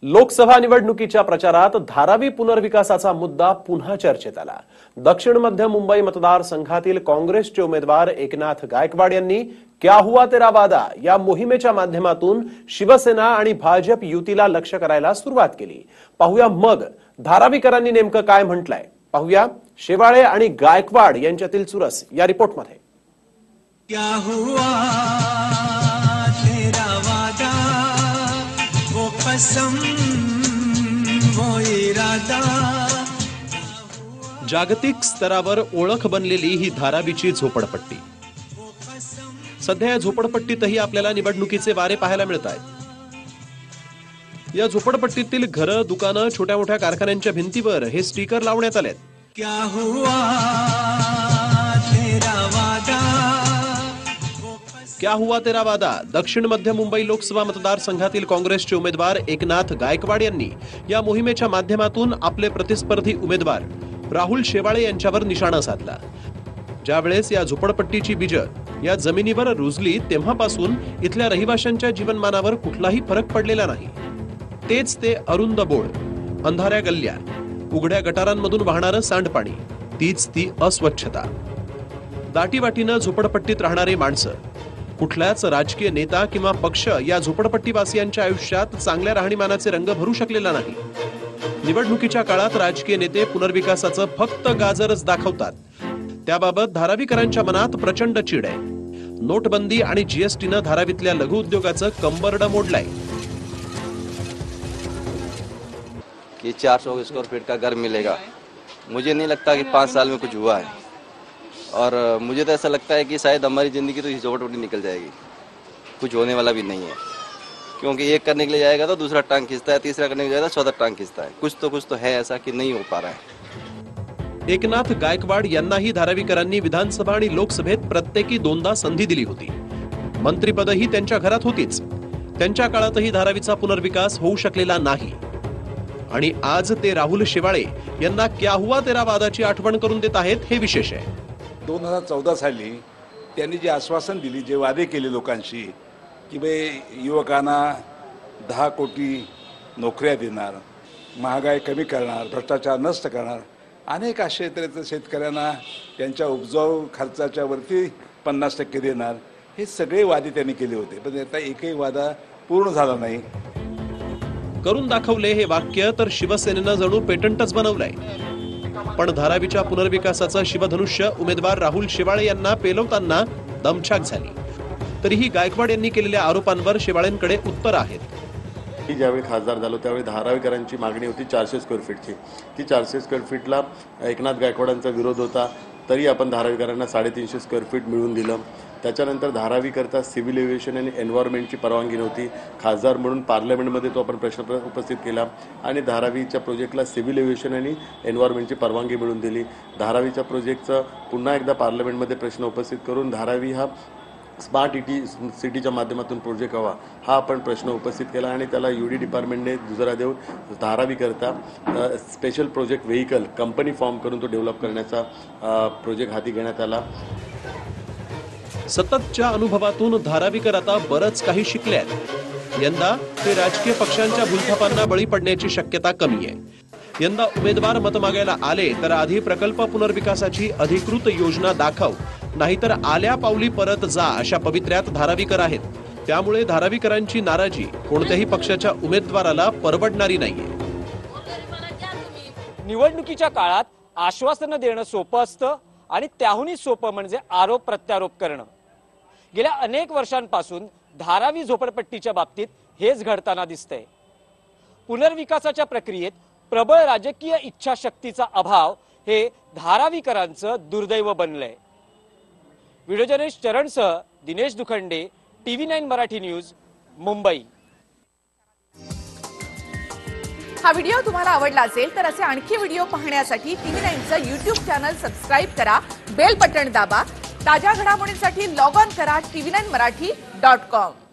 लोकसभा निवडणुकीच्या प्रचारात धारावी पुनर्विकासाचा मुद्दा पुन्हा चर्चेत आला। दक्षिण मध्य मुंबई मतदारसंघातील काँग्रेसचे उमेदवार एकनाथ गायकवाड यांनी क्या हुआ तेरा वादा या मोहिमेच्या माध्यमातून शिवसेना आणि भाजप युतीला लक्ष्य करायला सुरुवात केली। पाहूया मग धारावीकरांनी नेमकं काय म्हटलंय। पाहूया शेवाळे आणि गायकवाड यांच्यातील चुरस या रिपोर्टमध्ये। क्या हुआ तेरा वादा वो कसम वो इरादा। जागतिक स्तरावर ओळख बनलेली ही धारावीची झोपडपट्टी। सध्या या झोपडपट्टीतही आपल्याला निवडणुकीचे वारे पाहायला मिळत आहेत। या झोपडपट्टीतील घरं, दुकानं, छोट्या मोठ्या कारखान्यांच्या भिंतीवर हे स्टिकर लावण्यात आलेत। क्या हुआ तेरा वादा क्या हुआ तेरा वादा दक्षिण मध्य मुंबई लोकसभा मतदारसंघातील काँग्रेसचे उमेदवार एकनाथ गायकवाड यांनी या मोहिमेच्या माध्यमातून आपले प्रतिस्पर्धी उमेदवार राहुल शेवाळे यांच्यावर निशाणा साधला। ज्यावेळेस या झोपडपट्टीची बीज या जमिनीवर रुजली तेव्हापासून इथल्या रहिवाशांच्या जीवनमानावर कुठलाही फरक पडलेला नाही। तेच ते अरुंद बोळ, अंधाऱ्या गल्ल्या, उघड्या गटारांमधून वाहणारं सांडपाणी, तीच ती अस्वच्छता। दाटीवाटीनं झोपडपट्टीत राहणारे माणसं, कुठल्याच राजकीय नेता किंवा पक्ष या झोपडपट्टीवासियांच्या आयुष्यात चांगल्या राहणीमानाचे रंग भरू शकलेला नाही। निवडणुकीच्या काळात राजकीय नेते पुनर्विकासाचं फक्त गाजरच दाखवतात। त्याबाबत धारावीकरांच्या मनात प्रचंड चीड आहे। नोटबंदी आणि जीएसटीनं धारावीतल्या लघु उद्योगाचं कंबरडं मोडलंय। कि 400 स्क्वायर फीट का घर मिलेगा, मुझे नहीं लगता कि 5 साल में कुछ हुआ है। और मुझे तो ऐसा लगता है कि शायद हमारी ज़िंदगी तो इस झोपड़पट्टी निकल जाएगी, कुछ होने वाला भी नहीं है। क्योंकि एक करने के लिए जाएगा तो दूसरा टांग खींचता है, तीसरा करने के लिए जाएगा तो चौथा टांग खींचता है। कुछ तो है ऐसा कि नहीं हो पा रहा है। एकनाथ गायकवाड यांनाही धारावीकरांनी विधानसभा आणि लोकसभेत प्रत्येकी 2दा संधी दिली होती। मंत्रिपदही त्यांच्या घरात होतीच। त्यांच्या काळातही धारावीचा पुनर्विकास होऊ शकलेला नाही। आणि आज ते राहुल शेवाळे यांना क्या हुआ तेरा वादाची आठवण करून देत आहेत हे विशेष आहे। 2014 साली त्यांनी जे आश्वासन दिली, जे वादे केले लोकांशी की बे युवकांना 10 कोटी नोकऱ्या देणार, महागाई कमी करणार, भ्रष्टाचार नष्ट करणार, अनेक असे तऱ्हेचे शेतकऱ्यांना त्यांच्या उपजाऊ खर्चाच्या वरती 50% देणार, हे सगळे वादे त्यांनी केले होते। पण आता एकही वादा पूर्ण झाला नाही। करून दाखवले हे वाक्य तर शिवसेनेनं जणू पेटंटच बनवलंय। पण धारावीच्या पुनर्विकासाचं शिवधनुष्य उमेदवार राहुल शेवाळे यांना पेलवताना दमछाक झाली। तरीही गायकवाड यांनी केलेल्या आरोपांवर शेवाळेंकडे उत्तर आहेत। ज्यावेळी खासदार झालो त्यावेळी धारावीकरांची मागणी होती 400 स्क्वेअर फीटची। ती 400 स्क्वेअर फीटला एकनाथ गायकवाडांचा विरोध होता, तरी आपण धारावीकरांना 350 स्क्वेअर फीट मिळवून दिलं। त्याच्यानंतर धारावीकरता सिव्हिल एव्हिएशन आणि एन्व्हायरमेंटची परवानगी नव्हती। खासदार म्हणून पार्लमेंटमध्ये तो आपण प्रश्न उपस्थित केला आणि धारावीच्या प्रोजेक्टला सिव्हिल एव्हिएशन आणि एन्व्हायरमेंटची परवानगी मिळवून दिली। धारावीच्या प्रोजेक्टचा पुन्हा एकदा पार्लमेंटमध्ये प्रश्न उपस्थित करून धारावी हा स्मार्ट सिटीच्या माध्यमातून प्रोजेक्ट हवा हा आपण प्रश्न उपस्थित केला आणि त्याला यूडी डिपार्टमेंटने दुजोरा देऊन धारावीकरता special project vehicle company form करून तो डेव्हलप करण्याचा प्रोजेक्ट हाती घेण्यात आला। सततच्या अनुभवातून धारावीकर आता बरंच काही शिकले आहेत। यंदा ते राजकीय पक्षांच्या भूलथापांना बळी पडण्याची शक्यता कमी आहे। यंदा उमेदवार मत मागायला आले तर आधी प्रकल्प पुनर्विकासाची अधिकृत योजना दाखव, नाहीतर आल्या पावली परत जा अशा पवित्र्यात धारावीकर आहेत। त्यामुळे धारावीकरांची नाराजी कोणत्याही पक्षाच्या उमेदवाराला परवडणारी नाहीये। निवडणुकीच्या काळात आश्वासनं देणं सोपं असतं आणि त्याहूनही सोपं म्हणजे आरोप प्रत्यारोप करणं। गेल्या अनेक वर्षांपासून धारावी झोपडपट्टीच्या बाबतीत हेच घडताना दिसतंय। पुनर्विकासाच्या प्रक्रियेत प्रबळ राजकीय इच्छाशक्तीचा अभाव हे धारावीकरांचं दुर्दैव बनलंय। व्हिडिओ जर्नलिस्ट चरणसह दिनेश दुखंडे, TV9 मराठी न्यूज, मुंबई। हा व्हिडिओ तुम्हाला आवडला असेल तर असे आणखी व्हिडिओ पाहण्यासाठी TV9चं YouTube चॅनल सबस्क्राइब करा, बेल बटन दाबा। ताज्या घडामोडींसाठी लॉग ऑन करा tv9marathi.com।